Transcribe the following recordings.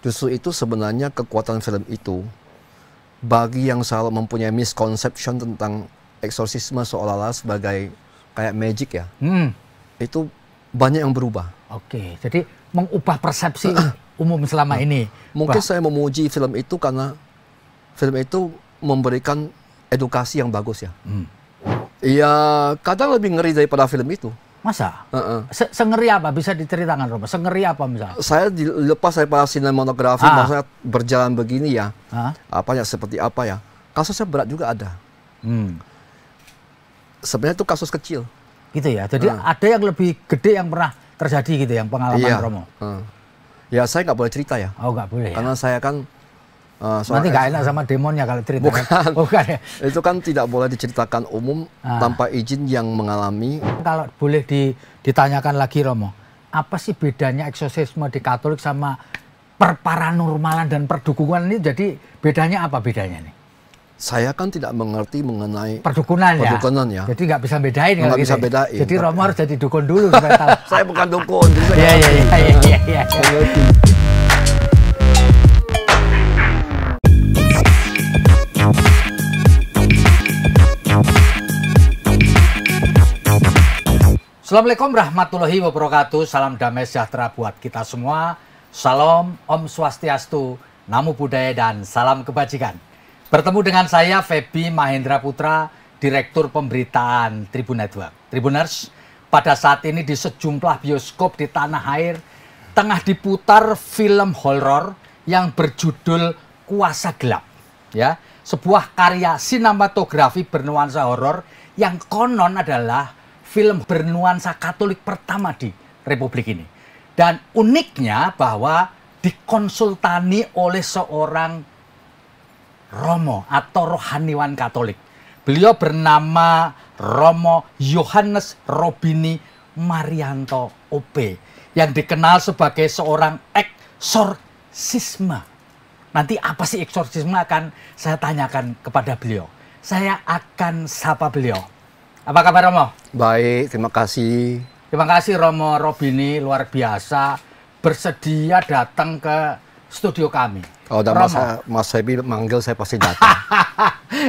Justru itu sebenarnya kekuatan film itu, bagi yang selalu mempunyai misconception tentang eksorsisme seolah-olah sebagai kayak magic ya, itu banyak yang berubah. Oke, jadi mengubah persepsi umum selama ini. Mungkin saya memuji film itu karena film itu memberikan edukasi yang bagus ya. Iya, kadang lebih ngeri daripada film itu. Masa? Sengeri apa? Bisa diceritakan, Romo? Sengeri apa misalnya? Saya dilepas daripada sinematografi, maksudnya berjalan begini ya. Apanya seperti apa ya? Kasusnya berat juga ada. Sebenarnya itu kasus kecil. Gitu ya. Jadi ada yang lebih gede yang pernah terjadi gitu, yang pengalaman Romo. Ya saya nggak boleh cerita ya. Oh nggak boleh. Karena saya kan nanti nggak enak sama demonnya kalau cerita. Bukan ya. Itu kan tidak boleh diceritakan umum tanpa izin yang mengalami. Kalau boleh ditanyakan lagi Romo, apa sih bedanya eksorsisme di Katolik sama perparanormalan dan perdukunan ini? Jadi bedanya apa bedanya nih? Saya kan tidak mengerti mengenai perdukunan ya. Jadi nggak bisa bedain. Nggak bisa bedain. Jadi Romo harus jadi dukun dulu supaya tahu. Saya bukan dukun. Iya. Assalamualaikum warahmatullahi wabarakatuh. Salam damai sejahtera buat kita semua. Salam, Om Swastiastu, Namo Buddhaya, dan salam kebajikan. Bertemu dengan saya, Feby Mahendra Putra, Direktur Pemberitaan Tribun Network. Tribuners, pada saat ini di sejumlah bioskop di tanah air tengah diputar film horor yang berjudul Kuasa Gelap. Ya, sebuah karya sinematografi bernuansa horor yang konon adalah film bernuansa Katolik pertama di Republik ini. Dan uniknya bahwa dikonsultani oleh seorang Romo atau rohaniwan Katolik. Beliau bernama Romo Yohanes Robini Marianto OP, yang dikenal sebagai seorang eksorsisme. Nanti apa sih eksorsisme akan saya tanyakan kepada beliau. Saya akan sapa beliau. Apa kabar Romo? Baik, terima kasih. Terima kasih Romo Robini, luar biasa bersedia datang ke studio kami. Oh, dan Mas Feby manggil saya pasti datang.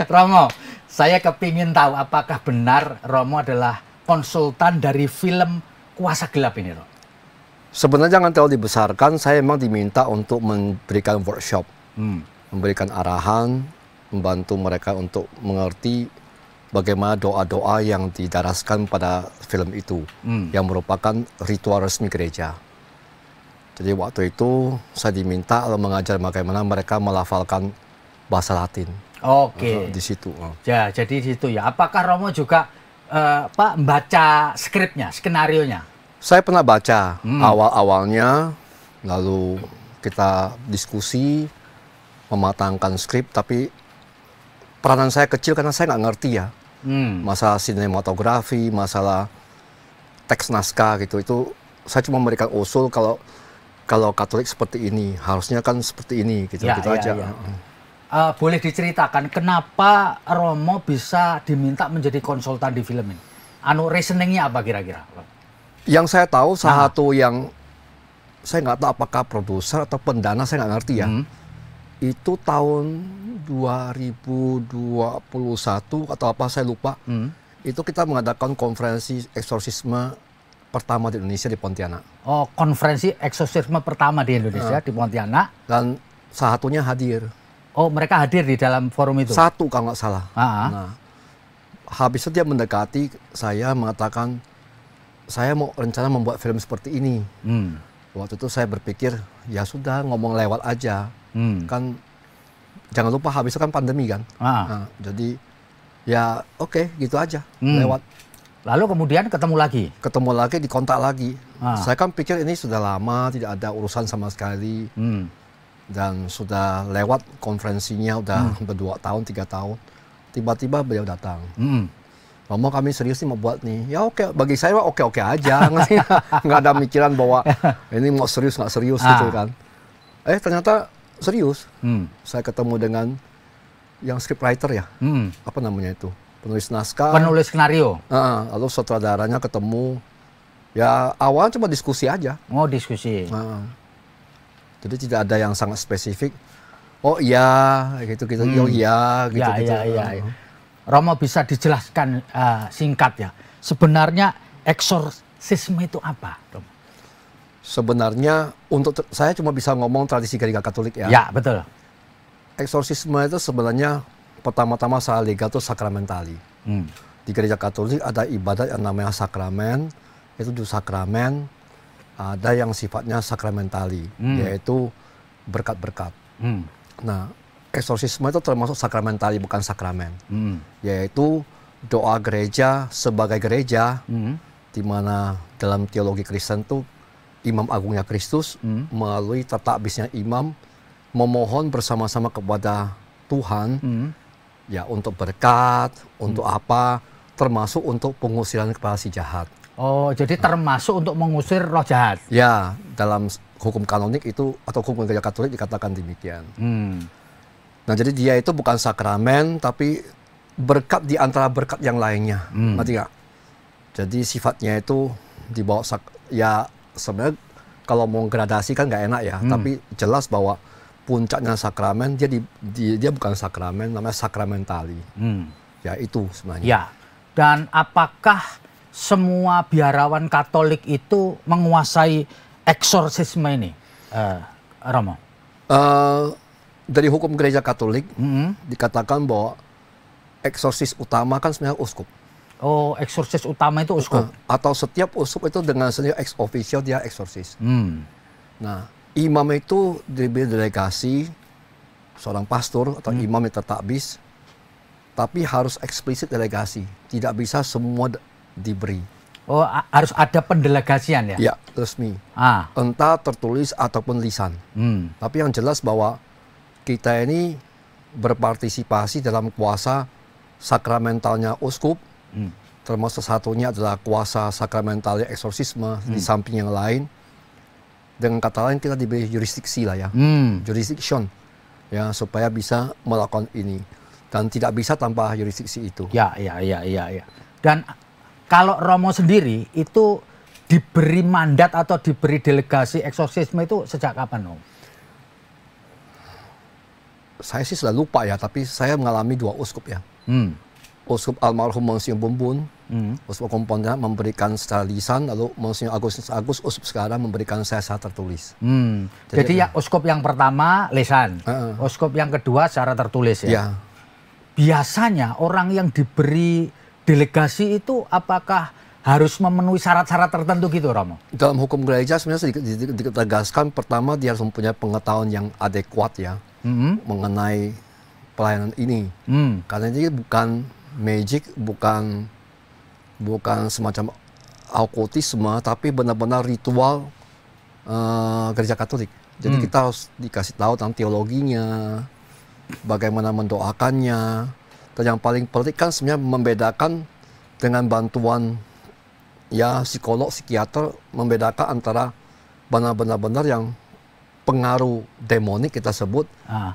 Romo, saya kepingin tahu apakah benar Romo adalah konsultan dari film Kuasa Gelap ini, Romo? Sebenarnya jangan terlalu dibesarkan, saya memang diminta untuk memberikan workshop, memberikan arahan, membantu mereka untuk mengerti bagaimana doa-doa yang didaraskan pada film itu, yang merupakan ritual resmi gereja. Jadi waktu itu saya diminta mengajar bagaimana mereka melafalkan bahasa Latin. Oke. Di situ. Ya, jadi di situ ya. Apakah Romo juga membaca skripnya, skenarionya? Saya pernah baca awal-awalnya, lalu kita diskusi, mematangkan skrip, tapi peranan saya kecil karena saya nggak ngerti ya. Masalah sinematografi, masalah teks naskah gitu, itu saya cuma memberikan usul kalau Katolik seperti ini, harusnya kan seperti ini, gitu aja. Boleh diceritakan kenapa Romo bisa diminta menjadi konsultan di film ini? Reasoningnya apa kira-kira? Yang saya tahu, salah satu yang saya nggak tahu apakah produser atau pendana, saya nggak ngerti ya. Itu tahun 2021 atau apa saya lupa. Itu kita mengadakan konferensi eksorsisme pertama di Indonesia di Pontianak. Oh, konferensi eksorsisme pertama di Indonesia di Pontianak. Dan salah satunya hadir. Oh, mereka hadir di dalam forum itu? Satu kalau nggak salah. Nah, habis itu dia mendekati saya, mengatakan saya mau rencana membuat film seperti ini. Waktu itu saya berpikir ya sudah, ngomong lewat aja. Kan jangan lupa habis itu kan pandemi kan. Nah, jadi ya oke, gitu aja, lewat. Lalu kemudian ketemu lagi, dikontak lagi. Saya kan pikir ini sudah lama tidak ada urusan sama sekali, dan sudah lewat konferensinya udah 2 tahun 3 tahun. Tiba-tiba beliau datang. Romo, kami serius nih mau buat nih. Ya oke, bagi saya oke aja, nggak ada mikiran bahwa ini mau serius nggak serius gitu kan. Ternyata serius. Saya ketemu dengan yang scriptwriter ya, apa namanya itu, penulis naskah, penulis skenario. Lalu sutradaranya ketemu. Ya awal cuma diskusi aja. Oh, diskusi. Jadi tidak ada yang sangat spesifik. Oh iya, gitu-gitu. Oh iya, gitu-gitu. Iya. Romo bisa dijelaskan singkat ya. Sebenarnya eksorsisme itu apa, Romo? Sebenarnya saya cuma bisa ngomong tradisi gereja Katolik ya. Ya, betul. Eksorsisme itu sebenarnya pertama-tama saya lihat itu sakramentali. Di gereja Katolik ada ibadat yang namanya sakramen, itu di sakramen ada yang sifatnya sakramentali, yaitu berkat-berkat. Nah, eksorsisme itu termasuk sakramentali, bukan sakramen, yaitu doa gereja sebagai gereja, di mana dalam teologi Kristen itu Imam Agungnya Kristus melalui tatabisnya imam memohon bersama-sama kepada Tuhan ya untuk berkat, untuk apa, termasuk untuk pengusiran kepala si jahat. Oh, jadi termasuk untuk mengusir roh jahat? Ya, dalam hukum kanonik itu atau hukum gereja Katolik dikatakan demikian. Nah, jadi dia itu bukan sakramen, tapi berkat di antara berkat yang lainnya. Ngerti nggak? Jadi sifatnya itu dibawa ya sebenarnya kalau mau gradasi kan nggak enak ya, tapi jelas bahwa puncaknya sakramen dia bukan sakramen, namanya sakramentali. Ya itu sebenarnya. Ya. Dan apakah semua biarawan Katolik itu menguasai eksorsisme ini, Romo? Dari hukum gereja Katolik dikatakan bahwa eksorsis utama kan sebenarnya uskup. Oh, eksorsis utama itu uskup? Atau setiap uskup itu dengan sendiri ex officio dia eksorsis. Nah, imam itu diberi delegasi seorang pastor atau imam yang tatabis, tapi harus eksplisit delegasi. Tidak bisa semua diberi. Oh, harus ada pendelegasian ya? Ya, resmi. Entah tertulis ataupun lisan. Tapi yang jelas bahwa kita ini berpartisipasi dalam kuasa sakramentalnya uskup, termasuk satunya adalah kuasa sakramentalnya eksorsisme di samping yang lain. Dengan kata lain kita diberi jurisdiksi lah ya, jurisdiction ya supaya bisa melakukan ini dan tidak bisa tanpa jurisdiksi itu. Ya. Dan kalau Romo sendiri itu diberi mandat atau diberi delegasi eksorsisme itu sejak kapan, Om? Saya sih sudah lupa ya, tapi saya mengalami 2 uskup ya. Uskup almarhum Monsinyur Bumbun, uskup Komponen memberikan secara lisan, lalu Monsinyur Agustinus Agus, uskup sekarang memberikan saya secara tertulis. Jadi ya uskup yang pertama lisan, uskup yang kedua secara tertulis ya. Biasanya orang yang diberi delegasi itu apakah harus memenuhi syarat-syarat tertentu gitu, Romo? Dalam hukum gereja sebenarnya ditegaskan pertama dia harus mempunyai pengetahuan yang adekuat ya mengenai pelayanan ini. Karena ini bukan magic, bukan semacam okultisme, tapi benar-benar ritual gereja Katolik. Jadi kita harus dikasih tahu tentang teologinya, bagaimana mendoakannya, dan yang paling penting kan sebenarnya membedakan dengan bantuan ya psikolog, psikiater, membedakan antara benar-benar yang pengaruh demonik kita sebut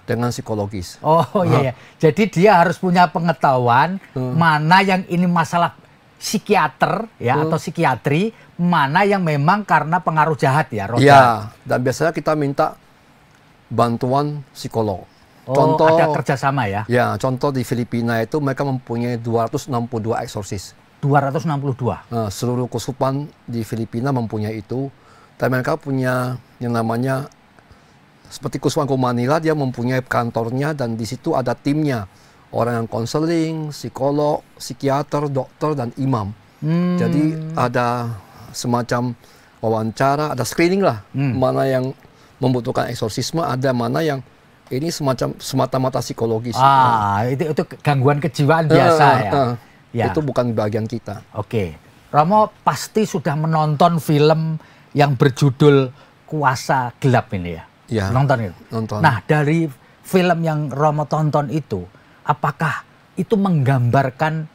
dengan psikologis. Oh iya. Jadi dia harus punya pengetahuan mana yang ini masalah psikiater ya atau psikiatri, mana yang memang karena pengaruh jahat ya, roh jahat. Dan biasanya kita minta bantuan psikolog. Contoh ada kerjasama ya? Ya, contoh di Filipina itu mereka mempunyai 262 eksorsis. 262? Seluruh keuskupan di Filipina mempunyai itu. Dan mereka punya yang namanya seperti Keuskupan Manila, dia mempunyai kantornya dan di situ ada timnya. Orang yang konseling, psikolog, psikiater, dokter, dan imam. Jadi ada semacam wawancara, ada screening lah. Mana yang membutuhkan eksorsisme, ada mana yang ini semata-mata psikologis. Itu gangguan kejiwaan biasa ya? Itu bukan bagian kita. Oke. Romo pasti sudah menonton film yang berjudul Kuasa Gelap ini ya? Ya, nonton. Nah, dari film yang Romo tonton itu, apakah itu menggambarkan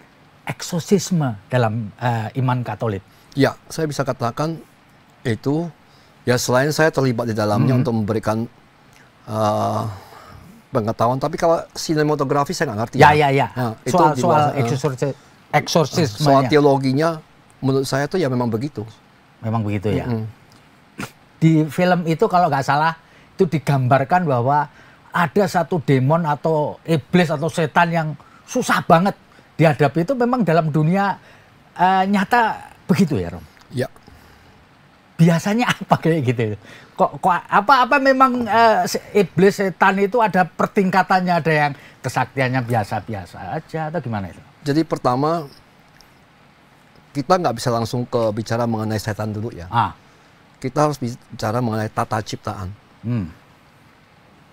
eksorsisme dalam iman Katolik? Ya, saya bisa katakan itu. Ya, selain saya terlibat di dalamnya untuk memberikan pengetahuan, tapi kalau sinematografi saya nggak ngerti. Ya. Soal eksorsisme. Soal teologinya, menurut saya tuh ya memang begitu. Memang begitu ya. Di film itu kalau nggak salah, itu digambarkan bahwa ada satu demon atau iblis atau setan yang susah banget dihadapi, itu memang dalam dunia nyata begitu ya, Rom? Ya. Biasanya apa kayak gitu? Kok apa memang iblis setan itu ada pertingkatannya, ada yang kesaktiannya biasa-biasa aja atau gimana itu? Jadi pertama kita nggak bisa langsung bicara mengenai setan dulu ya. Kita harus bicara mengenai tata ciptaan.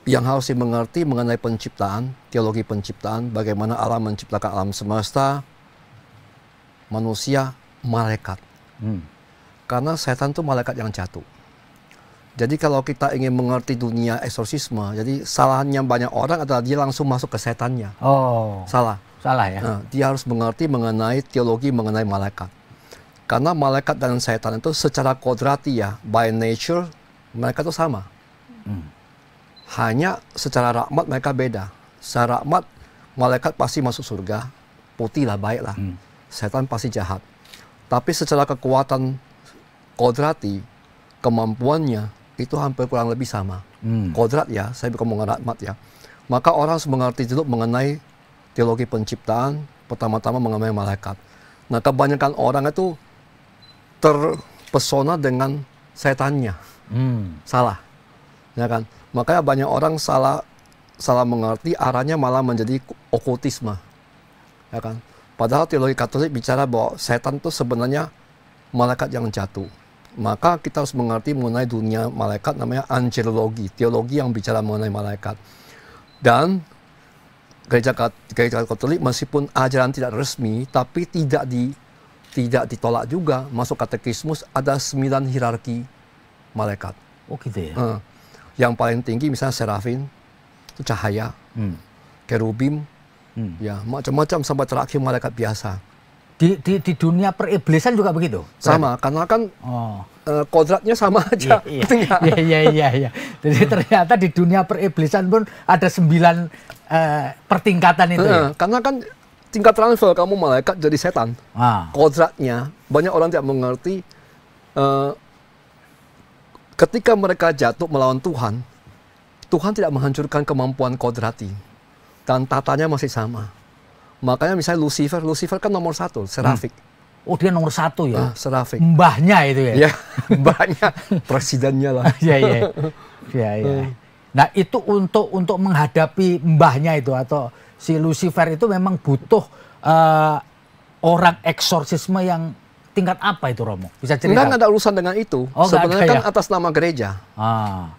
Yang harus dimengerti mengenai penciptaan, teologi penciptaan, bagaimana alam menciptakan alam semesta, manusia, malaikat. Karena setan itu malaikat yang jatuh. Jadi kalau kita ingin mengerti dunia eksorsisme, jadi salahnya banyak orang adalah dia langsung masuk ke setannya. Salah ya. Nah, dia harus mengerti mengenai teologi mengenai malaikat. Karena malaikat dan setan itu secara kodrati ya, by nature mereka itu sama. Hanya secara rahmat mereka beda. Secara rahmat malaikat pasti masuk surga, putih lah, baik lah. Setan pasti jahat. Tapi secara kekuatan kodrati, kemampuannya itu hampir kurang lebih sama. Kodrat ya, saya bukan ngomong rahmat ya. Maka orang harus mengerti dulu mengenai teologi penciptaan, pertama-tama mengenai malaikat. Nah, kebanyakan orang itu terpesona dengan setannya. Salah. Ya kan? Makanya banyak orang salah mengerti, arahnya malah menjadi okultisme. Ya kan? Padahal teologi Katolik bicara bahwa setan itu sebenarnya malaikat yang jatuh. Maka kita harus mengerti mengenai dunia malaikat, namanya angelologi, teologi yang bicara mengenai malaikat. Dan gereja Katolik meskipun ajaran tidak resmi, tapi tidak ditolak juga. Masuk katekismus ada 9 hierarki malaikat. Oh gitu ya. Yang paling tinggi misalnya serafin, itu cahaya, kerubim, ya macam-macam sampai terakhir malaikat biasa. Di dunia periblisan juga begitu? Sama, karena kan kodratnya sama aja. Iya. Jadi ternyata di dunia periblisan pun ada 9 pertingkatan itu. Ya? Karena kan tingkat transfer kamu malaikat jadi setan. Kodratnya banyak orang tidak mengerti. Ketika mereka jatuh melawan Tuhan, Tuhan tidak menghancurkan kemampuan kodrati. Dan tatanya masih sama. Makanya misalnya Lucifer kan nomor 1, serafik. Oh, dia nomor 1 ya? Serafik. Mbahnya itu ya? Ya, mbahnya. Presidennya lah. Iya. Nah, itu untuk menghadapi mbahnya itu, atau si Lucifer itu memang butuh orang eksorsisme yang tingkat apa itu, Romo? Bisa cerita? Enggak ada urusan dengan itu. Sebenarnya kan atas nama gereja.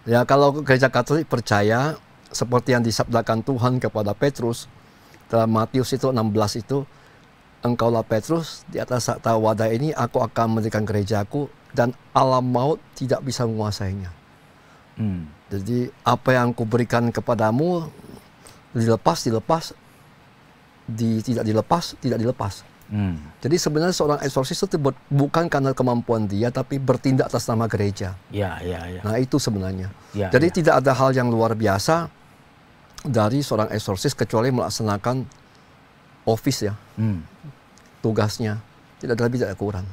Ya, kalau gereja Katolik percaya seperti yang disabdakan Tuhan kepada Petrus dalam Matius itu 16 itu, engkaulah Petrus, di atas takhta wadah ini aku akan mendirikan gerejaku dan alam maut tidak bisa menguasainya. Jadi apa yang kuberikan kepadamu tidak dilepas. Jadi sebenarnya seorang eksorsis itu bukan karena kemampuan dia, tapi bertindak atas nama gereja. Ya. Nah itu sebenarnya. Jadi tidak ada hal yang luar biasa dari seorang eksorsis kecuali melaksanakan office ya, tugasnya. Tidak ada lebih, tidak kurang.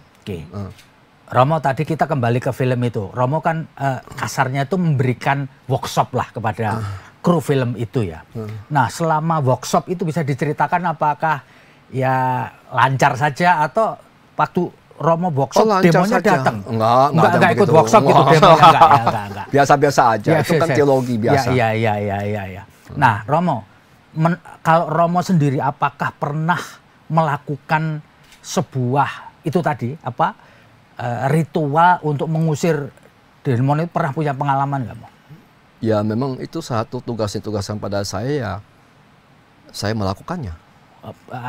Romo, tadi kita kembali ke film itu. Romo kan kasarnya itu memberikan workshop lah kepada kru film itu ya. Nah, selama workshop itu bisa diceritakan apakah ya lancar saja atau waktu Romo workshop demonya datang? Enggak ikut workshop gitu demonya, enggak. Biasa-biasa aja, itu kan teologi biasa. Iya. Nah, Romo, kalau Romo sendiri apakah pernah melakukan sebuah itu tadi ritual untuk mengusir demon itu, pernah punya pengalaman nggak, Mo? Ya memang itu satu tugasan pada saya, ya saya melakukannya.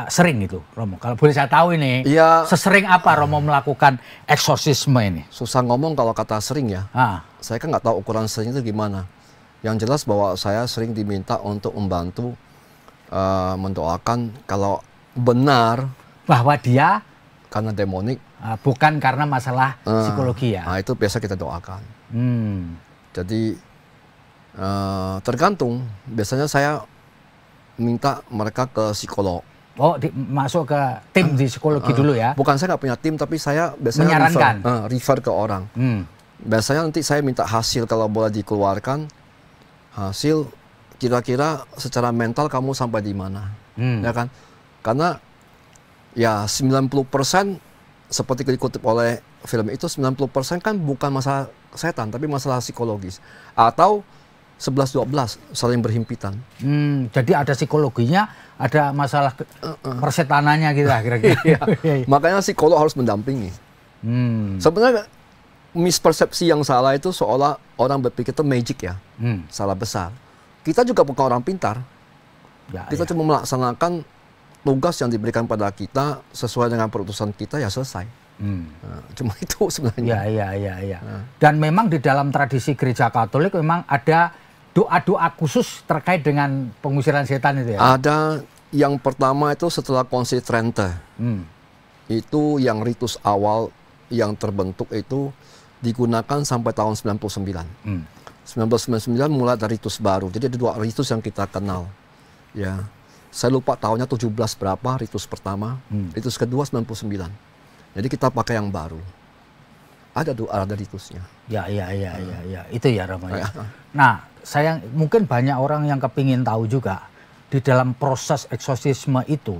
Sering itu, Romo? Kalau boleh saya tahu ini, ya, sesering apa Romo melakukan eksorsisme ini? Susah ngomong kalau kata sering ya. Saya kan nggak tahu ukuran sering itu gimana. Yang jelas bahwa saya sering diminta untuk membantu mendoakan kalau benar bahwa dia karena demonik, bukan karena masalah psikologi ya. Nah itu biasa kita doakan. Jadi tergantung. Biasanya saya minta mereka ke psikolog. Oh, masuk ke tim di psikologi dulu ya? Bukan, saya nggak punya tim, tapi saya biasanya menyarankan, refer ke orang. Biasanya nanti saya minta hasil kalau boleh dikeluarkan, hasil kira-kira secara mental kamu sampai di mana, ya kan? Karena ya 90% seperti dikutip oleh film itu 90% kan bukan masalah setan tapi masalah psikologis atau 11-12 saling berhimpitan. Jadi ada psikologinya, ada masalah persetanannya gitu lah kira-kira. Makanya psikolog harus mendampingi. Sebenarnya mispersepsi yang salah itu seolah orang berpikir itu magic ya, salah besar. Kita juga bukan orang pintar. Kita cuma melaksanakan tugas yang diberikan pada kita sesuai dengan perutusan kita ya selesai. Cuma itu sebenarnya. Iya. Dan memang di dalam tradisi gereja Katolik memang ada doa-doa khusus terkait dengan pengusiran setan itu ya? Ada. Yang pertama itu setelah Konsil Trente. Itu yang ritus awal yang terbentuk itu digunakan sampai tahun 99. 1999 mulai ada ritus baru. Jadi ada 2 ritus yang kita kenal. Ya. Saya lupa tahunnya 17 berapa ritus pertama. Ritus kedua 99. Jadi kita pakai yang baru. Ada doa, ada ritusnya. Ya. Itu ya Romo. Nah, saya mungkin banyak orang yang kepingin tahu juga di dalam proses eksorsisme itu,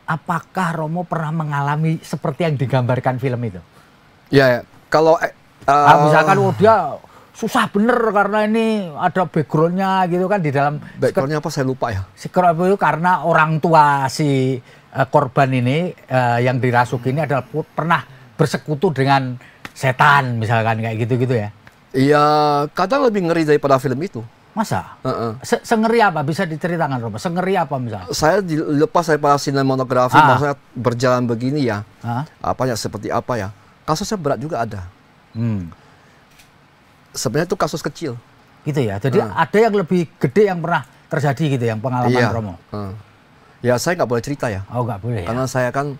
apakah Romo pernah mengalami seperti yang digambarkan film itu? Ya, kalau misalkan dia susah bener karena ini ada backgroundnya gitu kan di dalam. Backgroundnya apa saya lupa ya. Itu karena orang tua si korban ini yang dirasuki ini adalah pernah bersekutu dengan setan misalkan kayak gitu-gitu ya. Iya, kadang lebih ngeri daripada film itu. Masa? Sengeri apa? Bisa diceritakan, Romo? Sengeri apa misalnya? Saya dilepas daripada sinematografi, maksudnya berjalan begini ya. Apanya seperti apa ya? Kasusnya berat juga ada. Sebenarnya itu kasus kecil. Gitu ya. Jadi ada yang lebih gede yang pernah terjadi gitu, yang pengalaman Romo. Ya saya nggak boleh cerita ya. Oh nggak boleh. Karena saya kan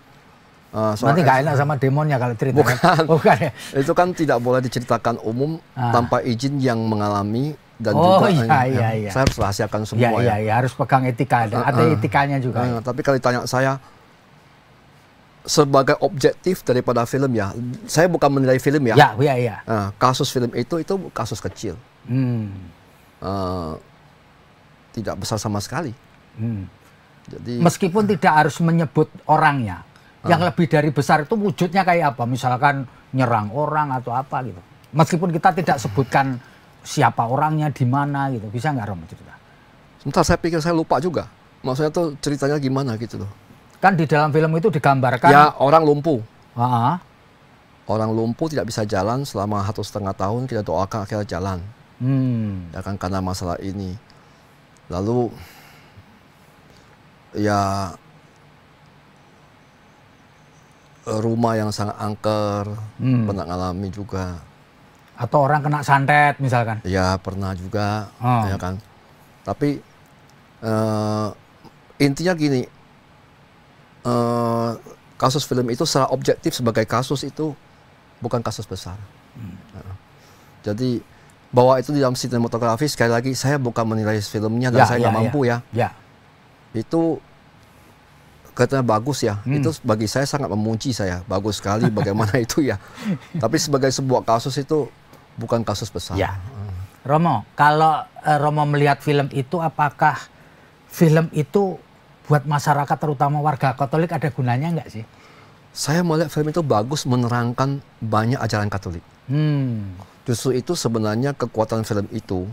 nanti nggak enak sama demonnya kalau cerita. Bukan ya. Itu kan tidak boleh diceritakan umum tanpa izin yang mengalami dan juga iya. saya harus rahasiakan semua. Iya, harus pegang etika, ada etikanya juga. Tapi kalau ditanya saya sebagai objektif daripada film ya, saya bukan menilai film ya. Iya. Kasus film itu kasus kecil. Tidak besar sama sekali. Jadi meskipun tidak harus menyebut orangnya. Yang lebih dari besar itu wujudnya kayak apa? Misalkan nyerang orang atau apa gitu. Meskipun kita tidak sebutkan siapa orangnya, di mana gitu. Bisa nggak Romo cerita? Sebentar, saya pikir saya lupa juga. Maksudnya tuh ceritanya gimana gitu loh. Kan di dalam film itu digambarkan. Ya, orang lumpuh. Orang lumpuh tidak bisa jalan selama 1,5 tahun. Kita doakan akhirnya jalan. Ya kan karena masalah ini. Lalu ya rumah yang sangat angker, pernah ngalami juga. Atau orang kena santet misalkan? Ya pernah juga, ya kan. Tapi intinya gini, kasus film itu secara objektif sebagai kasus itu bukan kasus besar. Jadi bahwa itu di dalam sinematografi, sekali lagi saya bukan menilai filmnya dan saya nggak mampu ya. Itu katanya bagus ya, itu bagi saya sangat memuji saya, bagus sekali bagaimana itu ya. Tapi sebagai sebuah kasus itu bukan kasus besar. Ya. Romo, kalau Romo melihat film itu, apakah film itu buat masyarakat terutama warga Katolik ada gunanya nggak sih? Saya melihat film itu bagus menerangkan banyak ajaran Katolik. Justru itu sebenarnya kekuatan film itu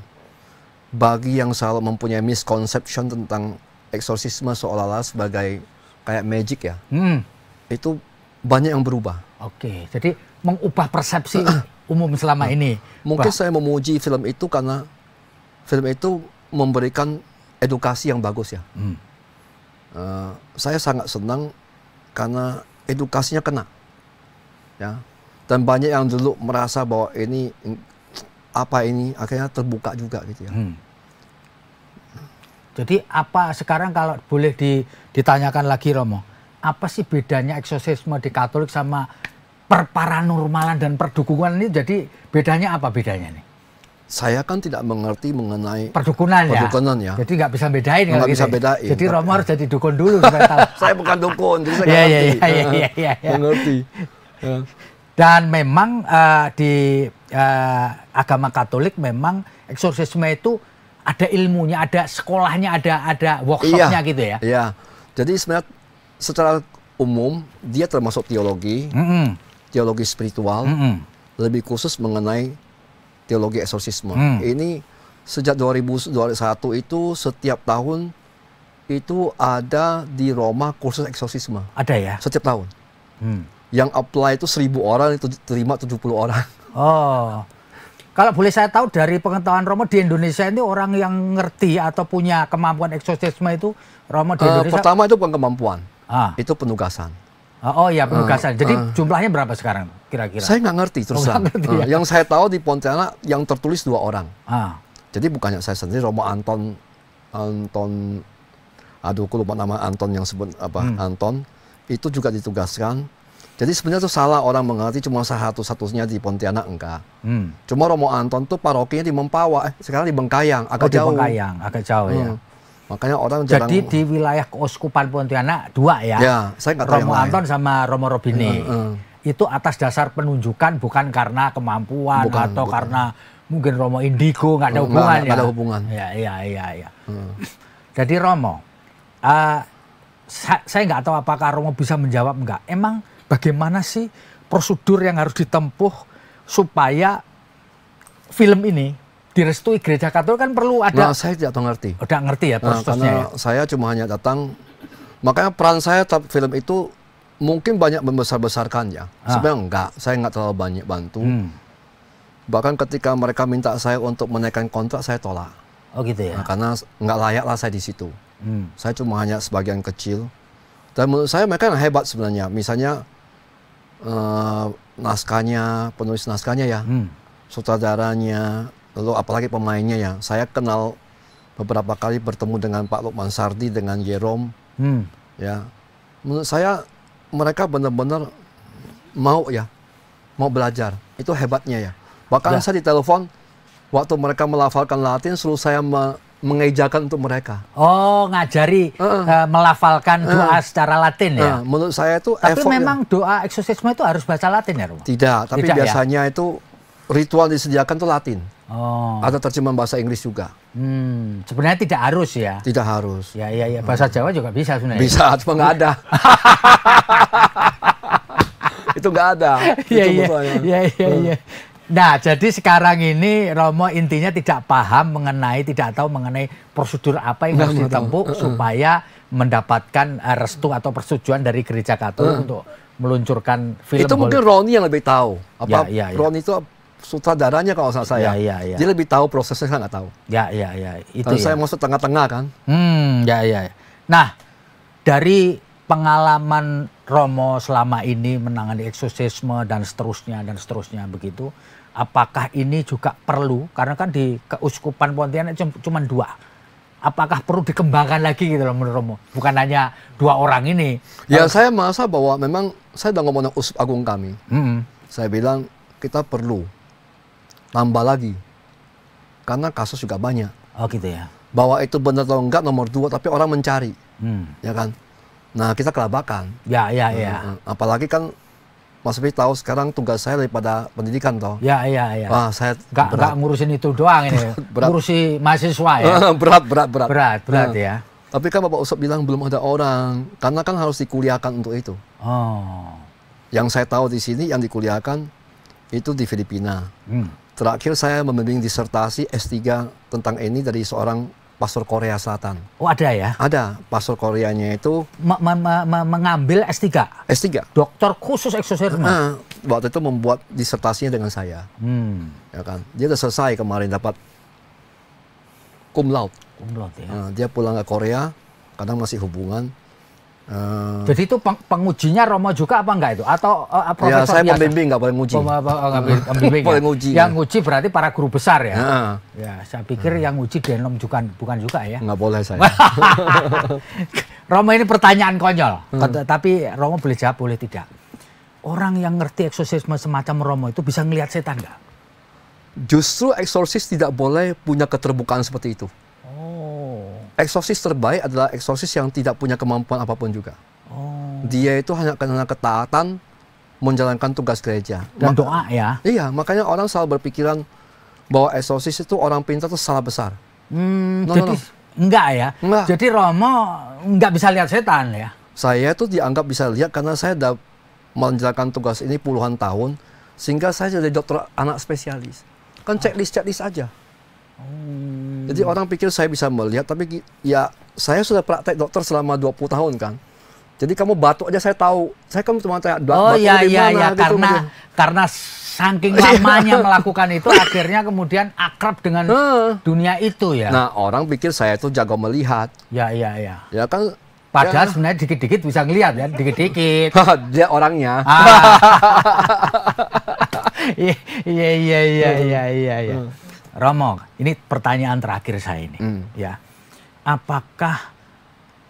bagi yang selalu mempunyai misconception tentang eksorsisme seolah-olah sebagai kayak magic ya, itu banyak yang berubah. Oke, jadi mengubah persepsi umum selama ini. Mungkin saya memuji film itu karena film itu memberikan edukasi yang bagus ya. Saya sangat senang karena edukasinya kena, ya. Dan banyak yang dulu merasa bahwa ini apa ini akhirnya terbuka juga gitu ya. Jadi apa sekarang kalau boleh ditanyakan lagi Romo, apa sih bedanya eksorsisme di Katolik sama paranormalan dan perdukunan ini? Jadi bedanya apa bedanya nih? Saya kan tidak mengerti mengenai perdukunan ya. Jadi nggak bisa bedain. Nggak bisa bedain. Jadi Romo harus jadi dukun dulu supaya tahu. Saya bukan dukun, jadi saya nggak ngerti. Iya. Mengerti. Dan memang di agama Katolik memang eksorsisme itu ada ilmunya, ada sekolahnya, ada workshopnya gitu ya? Iya. Jadi sebenarnya secara umum dia termasuk teologi, teologi spiritual, lebih khusus mengenai teologi eksorsisme. Ini sejak 2001 itu setiap tahun itu ada di Roma kursus eksorsisme. Ada ya? Setiap tahun. Yang apply itu 1.000 orang, itu terima 70 orang. Oh. Kalau boleh saya tahu dari pengetahuan Romo di Indonesia ini orang yang ngerti atau punya kemampuan eksorsisme itu Romo di Indonesia? Pertama itu bukan kemampuan, itu penugasan. Oh ya, penugasan. Jadi jumlahnya berapa sekarang kira-kira? Saya nggak ngerti terus terang. Ya? Yang saya tahu di Pontianak yang tertulis 2 orang. Jadi bukannya saya sendiri, Romo Anton, aduh aku lupa nama Anton yang sebut apa, Anton, itu juga ditugaskan. Jadi sebenarnya itu salah orang mengerti cuma satu-satunya di Pontianak, enggak. Cuma Romo Anton tuh parokinya di Mempawah, sekarang di Bengkayang, agak jauh. Di Bengkayang, agak jauh ya. Makanya orang jarang. Jadi di wilayah Keuskupan Pontianak 2 ya? Ya, saya nggak tahu Romo Anton sama Romo Robini. Itu atas dasar penunjukan, bukan karena kemampuan atau karena mungkin Romo Indigo, nggak ada hubungan ya? Nggak ada hubungan. Iya. Jadi Romo, saya nggak tahu apakah Romo bisa menjawab enggak. Emang bagaimana sih prosedur yang harus ditempuh supaya film ini direstui Gereja Katolik? Kan perlu ada. Nah, saya tidak tahu ngerti. Udah ngerti ya prosesnya. Karena saya cuma hanya datang. Makanya peran saya dalam film itu mungkin banyak membesar-besarkan ya. Sebenarnya enggak. Saya nggak terlalu banyak bantu. Bahkan ketika mereka minta saya untuk menaikkan kontrak, saya tolak. Oh gitu ya. Nah, karena nggak layak lah saya di situ. Saya cuma hanya sebagian kecil. Dan menurut saya mereka yang hebat sebenarnya. Misalnya naskahnya, penulis naskahnya ya, sutradaranya, lalu apalagi pemainnya ya. Saya kenal beberapa kali bertemu dengan Pak Lukman Sardi, dengan Jerome. Ya, menurut saya mereka benar-benar mau belajar. Itu hebatnya ya. Bahkan saya ditelepon waktu mereka melafalkan Latin, suruh saya mengejakan untuk mereka. Oh, ngajari melafalkan doa secara Latin ya? Menurut saya itu tapi memang doa eksorsisme itu harus baca Latin ya, Romo? Tidak, tapi biasanya itu ritual disediakan itu Latin. Ada terjemahan bahasa Inggris juga. Sebenarnya tidak harus ya? Tidak harus. Ya, bahasa Jawa juga bisa sebenarnya. Bisa, cuma nggak ada. Itu nggak ada. Iya. Nah, jadi sekarang ini Romo intinya tidak tahu mengenai prosedur apa yang harus ditempuh supaya mendapatkan restu atau persetujuan dari Gereja Katolik untuk meluncurkan film. Itu mungkin Roni yang lebih tahu. Roni itu sutradaranya kalau saya. Dia lebih tahu prosesnya, saya nggak tahu. Itu saya masuk tengah-tengah kan. Nah, dari pengalaman Romo selama ini menangani eksorsisme dan seterusnya begitu, apakah ini juga perlu, karena kan di Keuskupan Pontianak cuma 2, apakah perlu dikembangkan lagi gitu loh menurut Romo? Bukan hanya 2 orang ini. Ya, saya merasa bahwa memang saya udah ngomong dengan Uskup Agung kami. Saya bilang kita perlu tambah lagi, karena kasus juga banyak. Oh gitu ya. Bahwa itu benar atau enggak nomor 2, tapi orang mencari, ya kan. Nah, kita kelabakan. Ya. Apalagi kan Mas Pi tahu sekarang tugas saya daripada pendidikan toh. Ya. Wah, saya nggak ngurusin itu doang ini. Ngurusi mahasiswa ya. Berat ya. Tapi kan Bapak Uskup bilang belum ada orang, karena kan harus dikuliahkan untuk itu. Yang saya tahu di sini yang dikuliahkan itu di Filipina. Terakhir saya membimbing disertasi S3 tentang ini dari seorang pastor Korea Selatan. Oh, ada ya? Ada. Pastor Koreanya itu mengambil S3? S3. Doktor khusus eksorsisme? Waktu itu membuat disertasinya dengan saya. Ya kan? Dia udah selesai kemarin, dapat cum laude. Ya. Dia pulang ke Korea, kadang masih hubungan. Jadi itu pengujinya Romo juga apa enggak itu? Atau profesor? Ya, saya pembimbing, nggak boleh nguji. Pembimbing boleh nguji. Yang nguji berarti para guru besar ya? Ya, saya pikir yang nguji denom bukan juga ya? Nggak boleh saya. Romo ini pertanyaan konyol, tapi Romo boleh jawab, boleh tidak. Orang yang ngerti eksorsisme semacam Romo itu bisa ngelihat setan nggak? Justru eksorsis tidak boleh punya keterbukaan seperti itu. Eksorsis terbaik adalah eksorsis yang tidak punya kemampuan apapun juga. Dia itu hanya karena ketaatan menjalankan tugas gereja. Dan doa ya? Iya, makanya orang selalu berpikiran bahwa eksorsis itu orang pintar itu salah besar. Jadi enggak ya? Enggak. Jadi Romo enggak bisa lihat setan ya? Saya tuh dianggap bisa lihat karena saya sudah menjalankan tugas ini puluhan tahun, sehingga saya jadi dokter anak spesialis. Kan checklist aja. Jadi orang pikir saya bisa melihat, tapi ya saya sudah praktek dokter selama 20 tahun kan. Jadi kamu batuk aja saya tahu. Saya kan cuma tanya batuk di mana gitu. Karena saking lamanya melakukan itu akhirnya kemudian akrab dengan dunia itu ya. Nah, orang pikir saya itu jago melihat. Ya. Ya kan. Padahal sebenarnya dikit-dikit bisa ngelihat ya, dikit-dikit. Dia orangnya. Iya. Romo, ini pertanyaan terakhir saya ini. Ya, apakah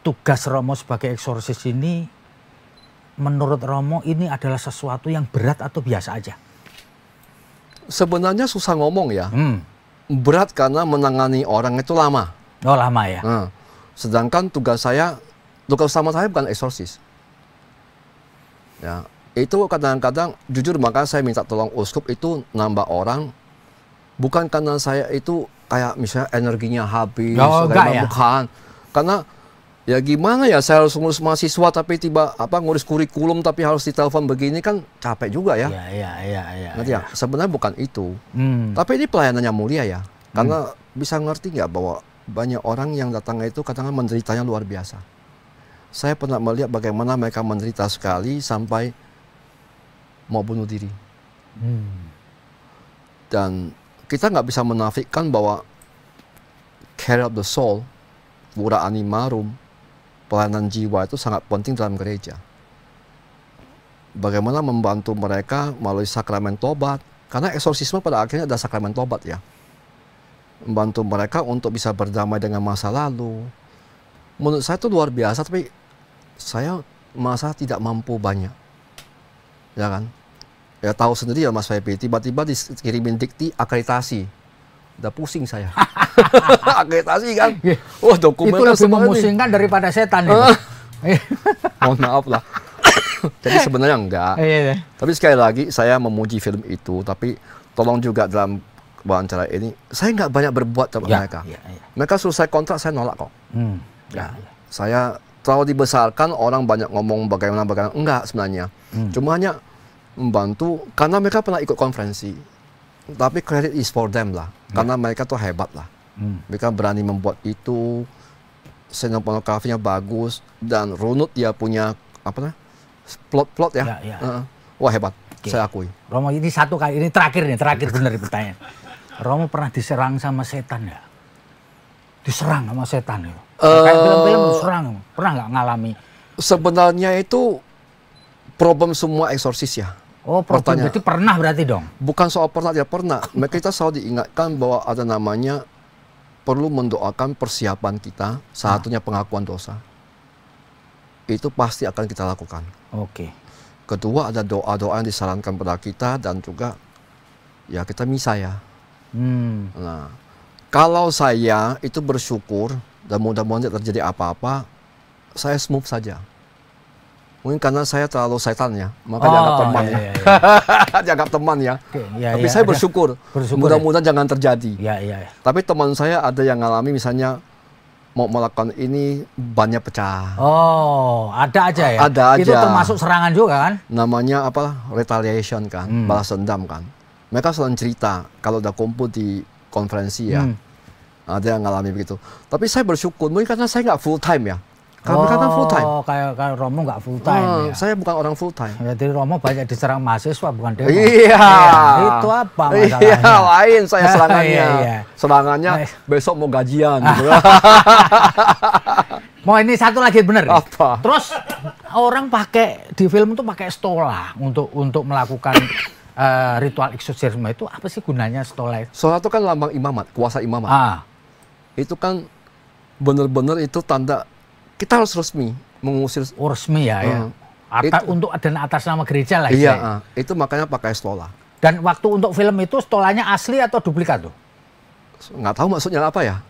tugas Romo sebagai eksorsis ini, menurut Romo ini adalah sesuatu yang berat atau biasa aja? Sebenarnya susah ngomong ya. Berat karena menangani orang itu lama. Oh lama ya. Sedangkan tugas utama saya bukan eksorsis. Ya, itu kadang-kadang jujur makanya saya minta tolong uskup itu nambah orang. Bukan karena saya itu kayak misalnya energinya habis, bukan. Karena ya gimana ya, saya harus ngurus mahasiswa tapi ngurus kurikulum tapi harus ditelepon begini kan capek juga ya. Iya. Nanti ya, sebenarnya bukan itu. Tapi ini pelayanannya mulia ya. Karena bisa ngerti nggak bahwa banyak orang yang datang itu kadang-kadang menderitanya luar biasa. Saya pernah melihat bagaimana mereka menderita sekali sampai mau bunuh diri. Dan kita nggak bisa menafikan bahwa care of the soul, cura animarum, pelayanan jiwa itu sangat penting dalam gereja. Bagaimana membantu mereka melalui sakramen tobat, karena eksorsisme pada akhirnya ada sakramen tobat ya. Membantu mereka untuk bisa berdamai dengan masa lalu. Menurut saya itu luar biasa, tapi saya merasa tidak mampu banyak. Ya kan? Ya tahu sendiri ya Mas Febi, tiba-tiba dikirimin dikti akreditasi. Udah pusing saya. Akreditasi kan? Wah, dokumen itu lebih memusingkan daripada setan ya. Mohon maaf lah. Jadi sebenarnya enggak. Tapi sekali lagi saya memuji film itu, tapi tolong juga dalam wawancara ini, saya nggak banyak berbuat sama mereka. Mereka selesai kontrak, saya nolak kok. Saya terlalu dibesarkan, orang banyak ngomong bagaimana. Enggak sebenarnya. Cuma hanya membantu, karena mereka pernah ikut konferensi. Tapi credit is for them lah. Karena mereka tuh hebat lah. Mereka berani membuat itu, sinematografinya bagus, dan runut dia punya, plot-plot ya. Wah hebat, saya akui. Romo ini satu kali, ini terakhir benar pertanyaan. Romo pernah diserang sama setan nggak? Diserang sama setan ya? Kayak film-film diserang, pernah nggak ngalami? Sebenarnya itu problem semua eksorsis ya. Oh, problem berarti pernah berarti dong? Bukan soal pernah, tidak pernah. Kita selalu diingatkan bahwa ada namanya perlu mendoakan persiapan kita, satunya pengakuan dosa. Itu pasti akan kita lakukan. Oke. Kedua ada doa-doa yang disarankan pada kita dan juga ya kita misa ya. Nah, kalau saya itu bersyukur dan mudah-mudahan tidak terjadi apa-apa, saya smooth saja. Mungkin karena saya terlalu setan ya, maka dianggap teman ya. Dianggap teman ya. Tapi saya bersyukur mudah-mudahan jangan terjadi. Tapi teman saya ada yang ngalami misalnya mau melakukan ini bannya pecah. Oh, ada aja ya? Ada aja. Itu termasuk serangan juga kan? Namanya retaliation kan, balas dendam kan. Mereka selalu cerita kalau udah kumpul di konferensi ya, ada yang ngalami begitu. Tapi saya bersyukur, mungkin karena saya nggak full time ya. Kalau mereka kan full time. Oh, kayak Romo nggak full time ya? Saya bukan orang full time. Jadi Romo banyak diserang mahasiswa, bukan demo. Iya. Itu apa masalahnya? Iya, lain saya serangannya. Serangannya besok mau gajian. Gitu. Mau ini satu lagi bener. Apa? Terus orang pakai di film itu pakai stola untuk melakukan ritual eksorsisme itu apa sih gunanya stola? Stola itu kan lambang imamat, kuasa imamat. Itu kan benar-benar itu tanda kita harus resmi mengusir. Resmi ya. Untuk ada atas nama gereja lah. Iya, itu makanya pakai stola. Dan waktu untuk film itu stolanya asli atau duplikat tuh? Nggak tahu maksudnya apa ya.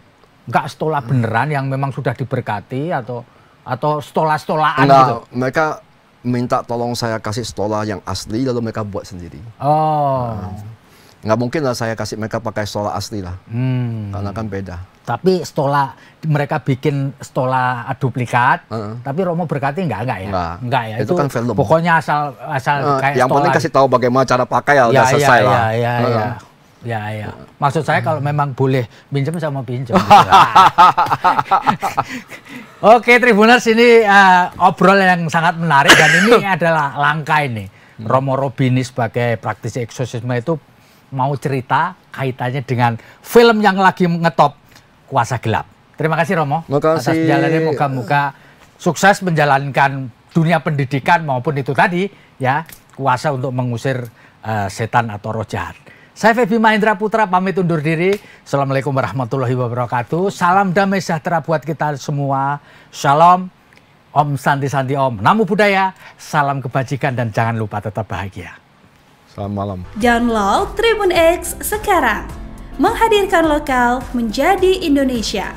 Nggak stola beneran yang memang sudah diberkati atau stola-stolaan gitu? Mereka minta tolong saya kasih stola yang asli lalu mereka buat sendiri. Nggak mungkin lah saya kasih mereka pakai stola asli lah, karena kan beda. Tapi stola mereka bikin stola duplikat, tapi Romo berkati enggak ya? Enggak ya. Itu kan film. Pokoknya asal kayak yang stola. penting kasih tahu bagaimana cara pakai ya udah selesai lah. Ya. Maksud saya kalau memang boleh pinjam sama pinjam. Oke, Tribuners, ini obrolan yang sangat menarik dan ini adalah langkah ini. Romo Robini sebagai praktisi eksorsisme itu mau cerita kaitannya dengan film yang lagi ngetop, Kuasa Gelap. Terima kasih Romo. Makasih. Atas jalannya, moga-moga sukses menjalankan dunia pendidikan maupun itu tadi ya, kuasa untuk mengusir setan atau roh jahat. Saya Febi Mahendra Putra pamit undur diri. Assalamualaikum warahmatullahi wabarakatuh. Salam damai sejahtera buat kita semua. Shalom. Om Santi Santi Om. Namo Buddhaya. Salam kebajikan dan jangan lupa tetap bahagia. Selamat malam. Download Tribun X sekarang. Menghadirkan lokal menjadi Indonesia.